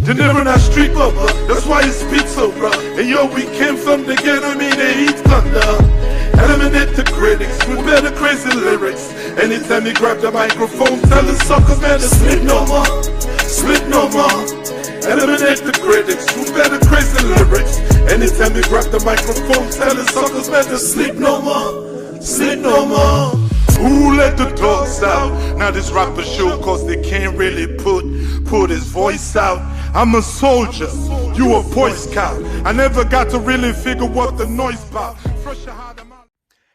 Denero not street lover, that's why he speaks so rough. And yo, we came from the ghetto, the heat thunder. Eliminate the critics with better crazy lyrics. Anytime he grab the microphone, tell the suckers, man, to sleep no more, sleep no more. Eliminate the critics with better crazy lyrics. Anytime he grab the microphone, tell the suckers, man, to sleep no more, sleep no more. Who let the dogs out? Now this rapper show, cause they can't really put his voice out. I'm a soldier, you a Boy Scout. I never got to really figure what the noise about.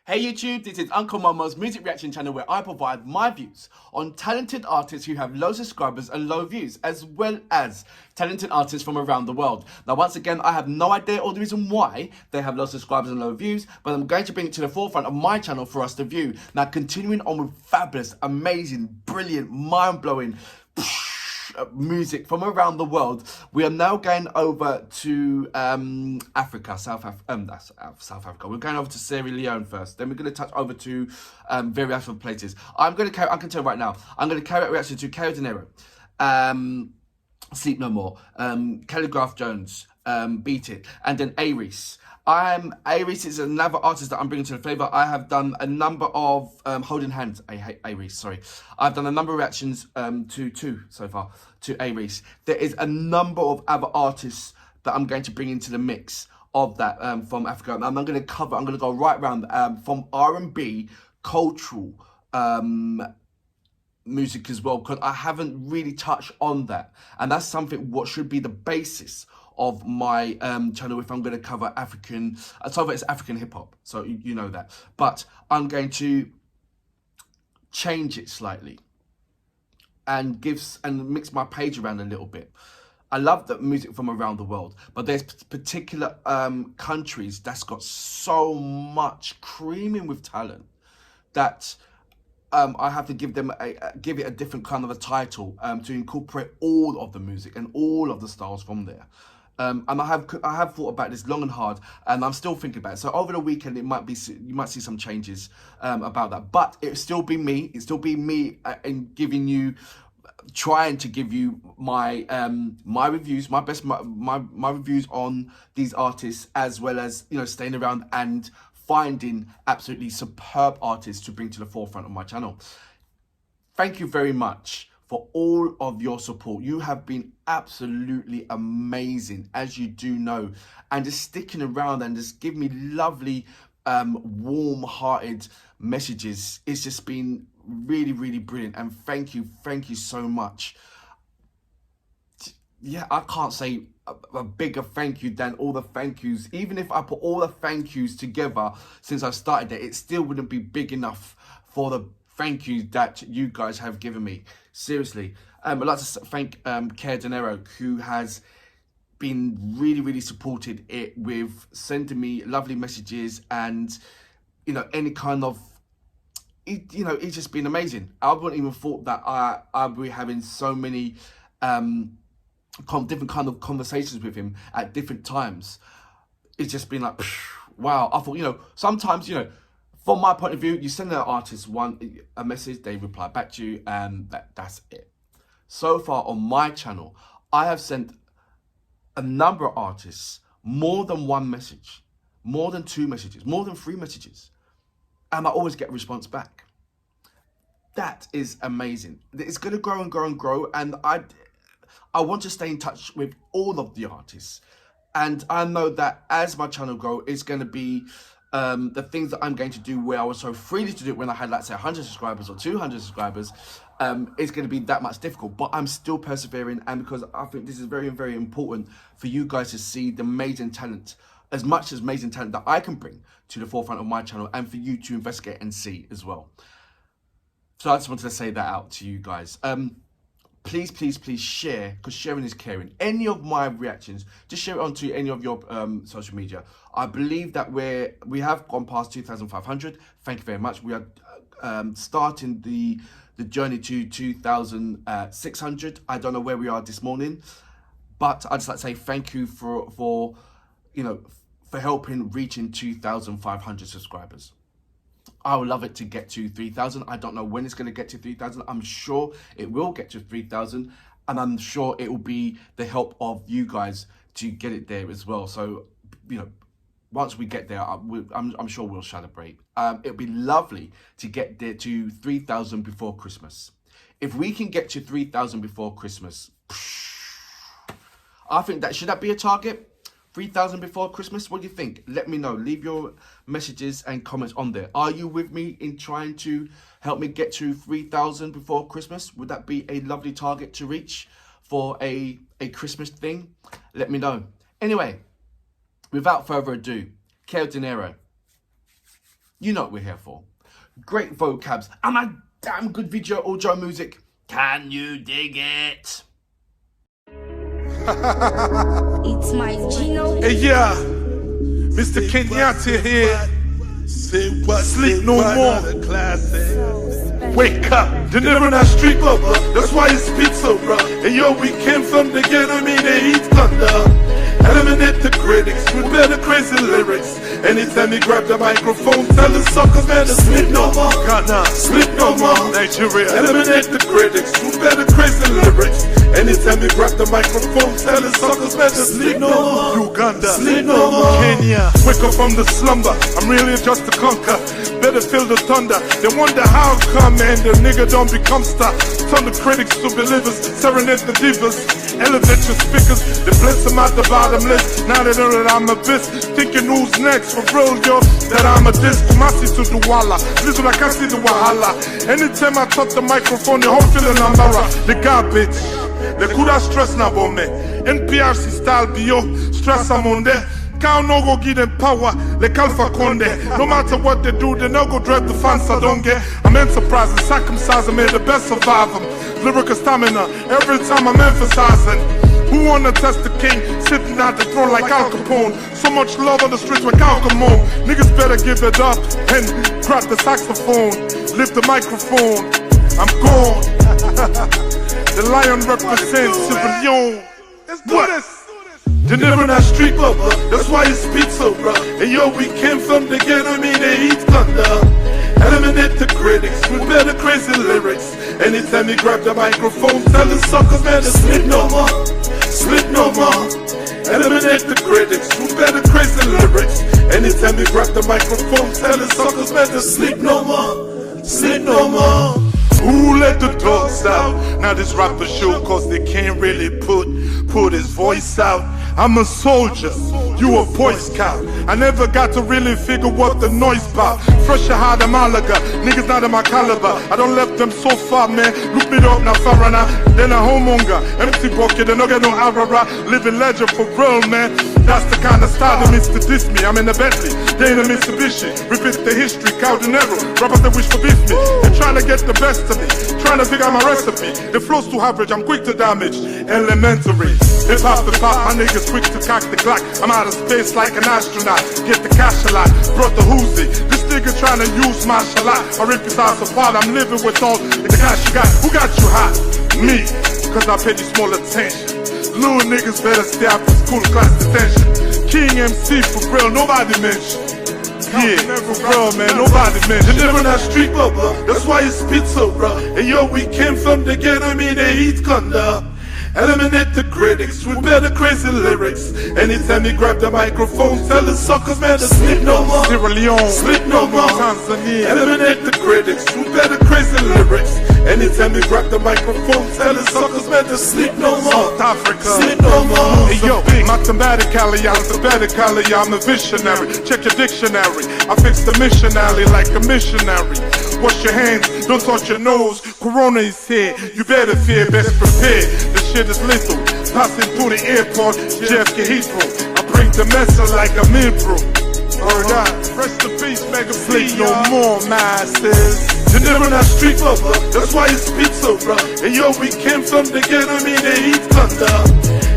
Hey YouTube, this is Uncle Momo's music reaction channel where I provide my views on talented artists who have low subscribers and low views, as well as talented artists from around the world. Now once again, I have no idea or the reason why they have low subscribers and low views, but I'm going to bring it to the forefront of my channel for us to view. Now continuing on with fabulous, amazing, brilliant, mind-blowing music from around the world, we are now going over to Africa, South Africa. We're going over to Sierra Leone first. Then we're going to touch over to various other places. I can tell you right now, I'm going to carry out reaction to Kao Denero, Sleep No More, Kelly Graf Jones, Beat It, and then Aries. Aries is another artist that I'm bringing to the flavour. I have done a number of holding hands. Aries, sorry. I've done a number of reactions to two so far to Aries. There is a number of other artists that I'm going to bring into the mix of that from Africa. And I'm going to go right around from R&B, cultural music as well, because I haven't really touched on that. And that's something what should be the basis of my channel if I'm going to cover African, some of it's African hip-hop, so you know that. But I'm going to change it slightly and mix my page around a little bit. I love the music from around the world, but there's particular countries that's got so much creaming with talent that I have to give it a different kind of a title to incorporate all of the music and all of the styles from there. And I have thought about this long and hard, and I'm still thinking about it. So over the weekend, you might see some changes about that, but it'll still be me. It'll still be me in trying to give you my my reviews, my reviews on these artists, as well as staying around and finding absolutely superb artists to bring to the forefront of my channel. Thank you very much for all of your support. You have been absolutely amazing, as you do know, and just sticking around and just giving me lovely, warm-hearted messages. It's just been really, really brilliant, and thank you so much. Yeah, I can't say a bigger thank you than all the thank yous. Even if I put all the thank yous together since I started it still wouldn't be big enough for the thank you that you guys have given me. Seriously. I'd like to thank Kao Denero, who has been really supported it with sending me lovely messages and any kind of it's just been amazing. I wouldn't even thought that I'd be having so many different kind of conversations with him at different times. It's just been like, wow. I thought, sometimes, from my point of view, you send an artist a message, they reply back to you, and that's it. So far on my channel, I have sent a number of artists more than one message, more than 2 messages, more than 3 messages, and I always get a response back. That is amazing. It's going to grow and grow and grow, and I want to stay in touch with all of the artists. And I know that as my channel grows, it's going to be the things that I'm going to do where I was so freely to do it when I had, let's say, 100 subscribers or 200 subscribers, it's going to be that much difficult. But I'm still persevering, and because I think this is very, very important for you guys to see the amazing talent, as much as amazing talent that I can bring to the forefront of my channel, and for you to investigate and see as well. So I just wanted to say that out to you guys. Please share, because sharing is caring. Any of my reactions, just share it onto any of your social media. I believe that we have gone past 2,500. Thank you very much. We are starting the journey to 2,600. I don't know where we are this morning, but I'd just like to say thank you for helping reaching 2,500 subscribers. I would love it to get to 3,000. I don't know when it's going to get to 3,000. I'm sure it will get to 3,000. and I'm sure it will be the help of you guys to get it there as well. So, you know, once we get there, I'm sure we'll celebrate. It'll be lovely to get there to 3,000 before Christmas. If we can get to 3,000 before Christmas, I think should that be a target? 3,000 before Christmas? What do you think? Let me know. Leave your messages and comments on there. Are you with me in trying to help me get to 3,000 before Christmas? Would that be a lovely target to reach for a Christmas thing? Let me know. Anyway, without further ado, Kao Denero. You know what we're here for. Great vocabs and a damn good video audio music. Can you dig it? It's my Gino. Hey, yeah, Mr. Kenyatta here. Sleep no more. Wake up. Denero that street bubba. That's why you speak so rough. And yo, we came from the ghetto, me they heat thunder. Eliminate the critics with better crazy lyrics. Anytime you grab the microphone, tell the suckers, man, to sleep no more. Ghana, sleep no more. Nigeria, eliminate the critics with better crazy lyrics. Anytime you grab the microphone, tell the suckers, man, to sleep no more. Uganda, sleep no more. Kenya, wake up from the slumber. I'm really just a conquer. Better feel the thunder. They wonder how come, man, the nigga don't become star. Turn the critics to believers, serenade the divas. Elevate your speakers, they bless them out the bottomless. Now they know that I'm a bitch. Thinking who's next, for real, yo, that I'm a disc. Kumasi to the walla, listen, I can't see the wahala. Anytime I touch the microphone, the whole feeling Ambara. The garbage, they could have stress now, but me. NPRC style, bio, stress I'm on there. Can't no go give them power, like Alpha Conde. No matter what they do, they no go drive the fans, I don't get. I'm enterprising, circumcised, I made the best survive them. Lyrical stamina, every time I'm emphasizing. Who wanna test the king, sitting at the throne like Al Capone? So much love on the streets with Al Capone. Niggas better give it up and grab the saxophone. Lift the microphone, I'm gone. The lion represents Sierra Leone. Let's do this. Denero that street bubba, that's why you speak so rough. And yo, we came from the ghetto, me they heat thunder. Eliminate the critics with better crazy lyrics. Anytime you grab the microphone, tell the suckers, man, to sleep no more. Sleep no more. Eliminate the critics with better crazy lyrics. Anytime you grab the microphone, tell the suckers, man, to sleep no more. Sleep no more. Who let the dogs out? Now this rapper show, cause they can't really put his voice out. I'm a soldier, you a boy scout. I never got to really figure what the noise about. Fresh hard a Malaga, niggas not in my caliber. I don't left them so far, man. Look me up now, Farana. Then a homemonger, empty bucket, they no get no Arara. Living legend for real, man. That's the kind of style that means to diss me. I'm in a Bentley, they in a Mitsubishi. Repeat the history, Kao Denero. Rappers that wish for beef me. They're trying to get the best of me, trying to figure out my recipe. The flow's too average, I'm quick to damage. Elementary, hip hop, my niggas quick to cock the Glock. I'm out of space like an astronaut. Get the cash a lot, brought the Uzi. This nigga trying to use my shalat. I rip his house apart, I'm living with all the cash you got. Who got you hot? Me, cause I paid you small attention. Little niggas better stay out for school class detention. King MC for real, nobody mentioned. Yeah, for real, man, nobody mentioned. Denero that street bubba, that's why you spit so rough. And yo, we came from the ghetto, me they heat thunder. Eliminate the critics with better crazy lyrics. Anytime you grab the microphone, tell the suckers, man, to sleep no more. Sierra Leone, sleep no more. Tanzania, eliminate the critics with better crazy lyrics. Anytime you grab the microphone, tell the suckers, man, to sleep no more. South Africa, sleep no more. Hey yo, mathematically, alphabetically, I'm a visionary. Check your dictionary, I fix the mission alley like a missionary. Wash your hands, don't touch your nose. Corona is here, you better fear, best prepare. The shit is lethal, passing through the airport, JFK Heathrow. I bring the message like a mid-bro. Heard that, rest in peace, mega sleep no more, masses. Denero that street bubba, that's why you speak so rough. And yo, we came from the ghetto, me they heat thunder.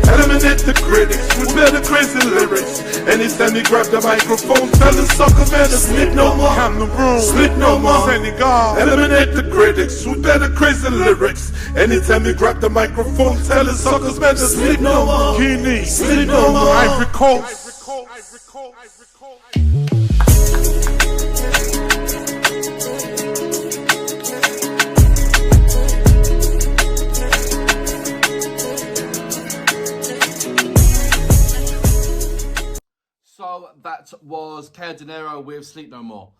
Eliminate the critics with better crazy lyrics. Anytime you grab the microphone, tell the suckers, man, to sleep no more. Cameroon, sleep no more. Senegal, eliminate the critics with better crazy lyrics. Anytime you grab the microphone, tell the suckers, man, to sleep no more. Guinea, sleep no more. Ivory Coast. that was Kao Denero with Sleep No More.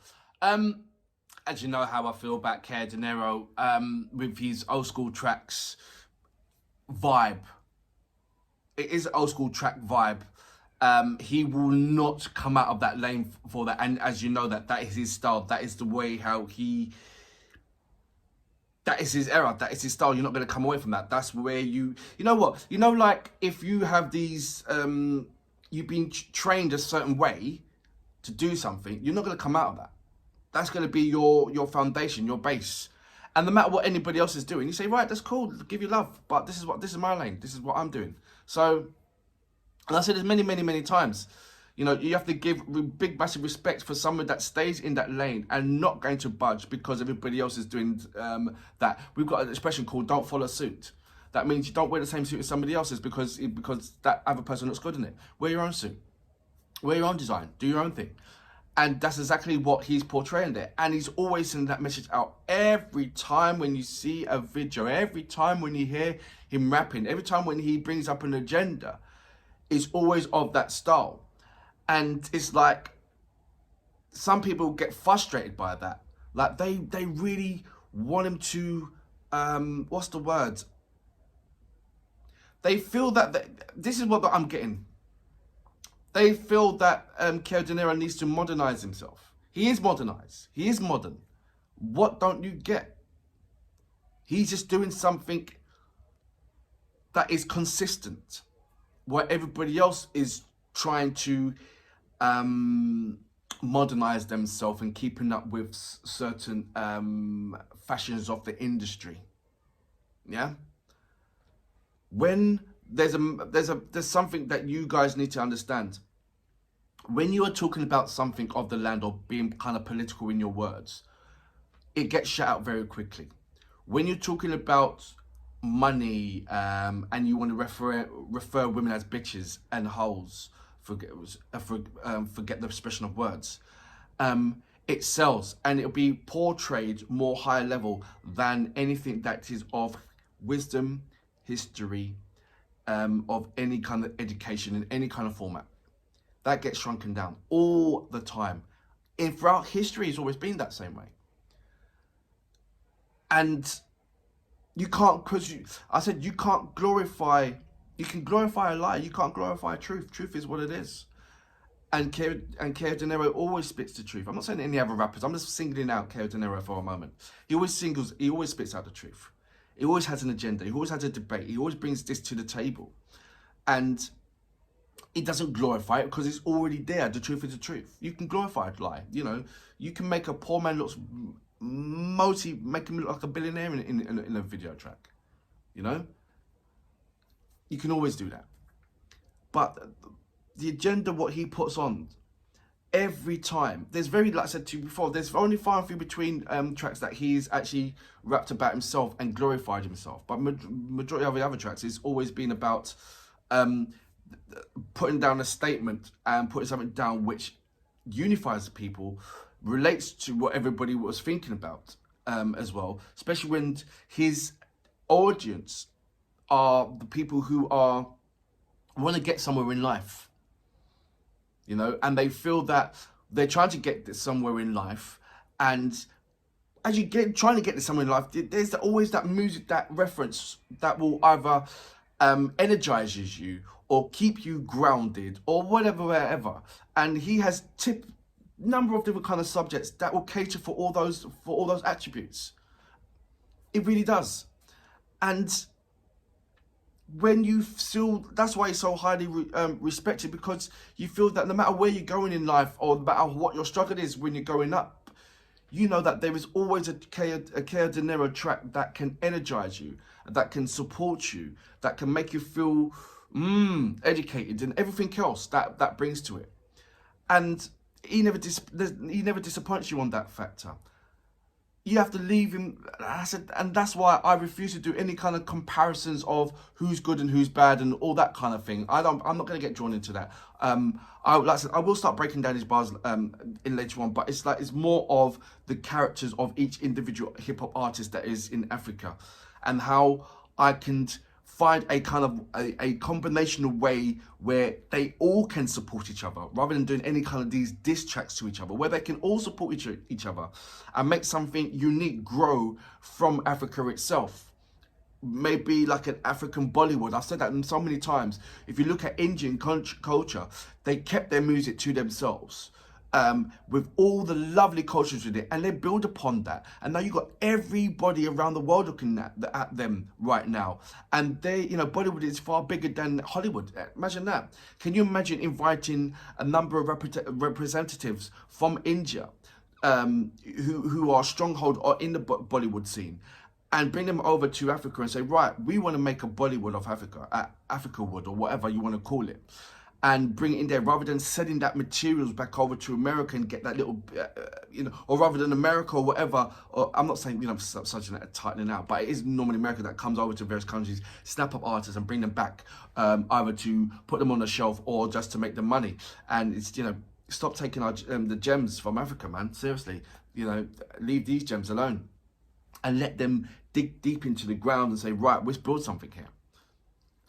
As you know how I feel about Kao Denero, with his old school tracks vibe. It is an old school track vibe. He will not come out of that lane for that. And as you know, that is his style. That is the way how he... That is his era. That is his style. You're not going to come away from that. That's where you know what? You know, like if you have these... you've been trained a certain way to do something, you're not going to come out of that. That's going to be your foundation, your base. And no matter what anybody else is doing, you say, right, that's cool, give you love. But this is my lane. This is what I'm doing. So, and I said this many times, you know, you have to give big, massive respect for someone that stays in that lane and not going to budge because everybody else is doing that. We've got an expression called "don't follow suit." That means you don't wear the same suit as somebody else's because that other person looks good in it. Wear your own suit. Wear your own design. Do your own thing. And that's exactly what he's portraying there. And he's always sending that message out every time when you see a video, every time when you hear him rapping, every time when he brings up an agenda, it's always of that style. And it's like, some people get frustrated by that. Like they really want him to, what's the word? They feel that, this is what I'm getting. They feel that Kao Denero needs to modernize himself. He is modernized. He is modern. What don't you get? He's just doing something that is consistent, where everybody else is trying to modernize themselves and keeping up with certain fashions of the industry. Yeah. When there's something that you guys need to understand. When you are talking about something of the land or being kind of political in your words, it gets shut out very quickly. When you're talking about money and you want to refer women as bitches and hoes, forget the expression of words, it sells, and it'll be portrayed more high level than anything that is of wisdom, history, of any kind of education in any kind of format. That gets shrunken down all the time. And throughout history, it's always been that same way. And you can't, I said you can't glorify, you can glorify a lie, you can't glorify truth. Truth is what it is. And Kao Denero always spits the truth. I'm not saying any other rappers, I'm just singling out Kao Denero for a moment. He always spits out the truth. He always has an agenda. He always has a debate. He always brings this to the table. And he doesn't glorify it because it's already there. The truth is the truth. You can glorify a lie. You know, you can make a poor man look make him look like a billionaire in a video track. You know? You can always do that. But the agenda, what he puts on, every time, there's like I said to you before, there's only far and few between tracks that he's actually rapped about himself and glorified himself. But majority of the other tracks, it's always been about putting down a statement and putting something down which unifies the people, relates to what everybody was thinking about as well, especially when his audience are the people who want to get somewhere in life, you know, and they feel that they're trying to get this somewhere in life, and as you trying to get this somewhere in life, there's always that music, that reference that will either energizes you or keep you grounded or whatever. And he has number of different kind of subjects that will cater for all those attributes. It really does. And when you feel, that's why it's so highly respected, because you feel that no matter where you're going in life or no matter what your struggle is when you're going up, you know that there is always a Kao Denero track that can energize you, that can support you, that can make you feel educated, and everything else that brings to it. And he never disappoints you on that factor. You have to leave him. I said, and that's why I refuse to do any kind of comparisons of who's good and who's bad and all that kind of thing. I'm not going to get drawn into that. Like I said, I will start breaking down his bars in later on, but it's more of the characters of each individual hip hop artist that is in Africa, and how I can find a kind of a combinational way where they all can support each other, rather than doing any kind of these diss tracks to each other, where they can all support each other and make something unique grow from Africa itself. Maybe like an African Bollywood. I've said that so many times. If you look at Indian culture, they kept their music to themselves, with all the lovely cultures with it, and they build upon that. And now you've got everybody around the world looking at them right now. And they, you know, Bollywood is far bigger than Hollywood. Imagine that. Can you imagine inviting a number of representatives from India, who are stronghold or in the Bollywood scene, and bring them over to Africa and say, right, we want to make a Bollywood of Africa, Africa Wood, or whatever you want to call it, and bring it in there, rather than sending that materials back over to America and get that little, you know, or rather than America or whatever. Or I'm not saying, you know, such a tightening out, but it is normally America that comes over to various countries, snap up artists and bring them back, either to put them on the shelf or just to make them money. And it's, you know, stop taking our the gems from Africa, man. Seriously, you know, leave these gems alone and let them dig deep into the ground and say, right, let's build something here.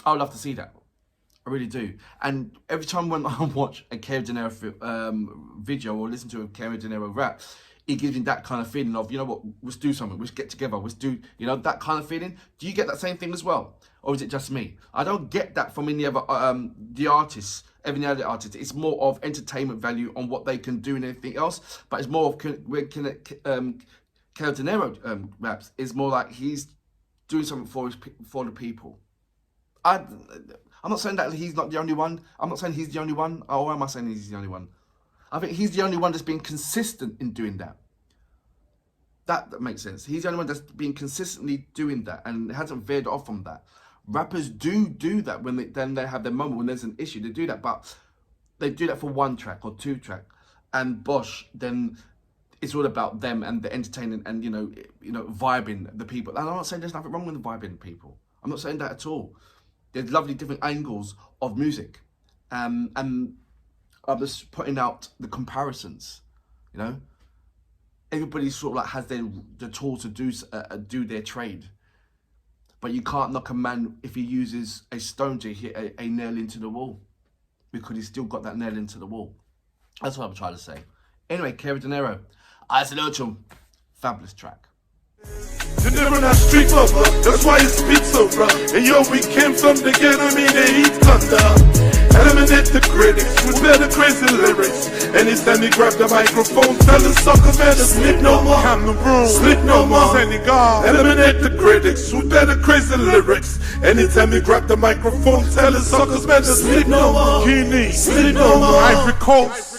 I would love to see that. I really do. And every time when I watch a Kao Denero video or listen to a Kao Denero rap, it gives me that kind of feeling of, you know what, let's do something, let's get together, let's do, you know, that kind of feeling. Do you get that same thing as well? Or is it just me? I don't get that from any other, the artists, every other artist. It's more of entertainment value on what they can do and anything else, but it's more of, Kao Denero raps is more like he's doing something for the people. I'm not saying that he's not the only one. I'm not saying he's the only one. Oh, why am I saying he's the only one? I think he's the only one that's been consistent in doing that. That makes sense. He's the only one that's been consistently doing that and hasn't veered off from that. Rappers do that when they have their moment, when there's an issue. They do that, but they do that for one track or two track. And Bosch, then it's all about them and the entertaining and, you know, vibing the people. And I'm not saying there's nothing wrong with vibing people. I'm not saying that at all. There's lovely different angles of music, and I'm just putting out the comparisons. You know, everybody sort of like has the tool to do their trade, but you can't knock a man if he uses a stone to hit a nail into the wall, because he's still got that nail into the wall. That's what I'm trying to say. Anyway, Kao Denero, Isolation, fabulous track. You never not street lover, that's why you speak so rough. And yo, we came from the ghetto, I mean they eat thunder. Eliminate the critics with better crazy lyrics. Anytime you grab the microphone, tell the sucker man to sleep no more. Cameroon, sleep no more. Senegal, eliminate the critics with better crazy lyrics. Anytime you grab the microphone, tell the suckers man to sleep no more. Guinea, sleep no more. Ivory Coast.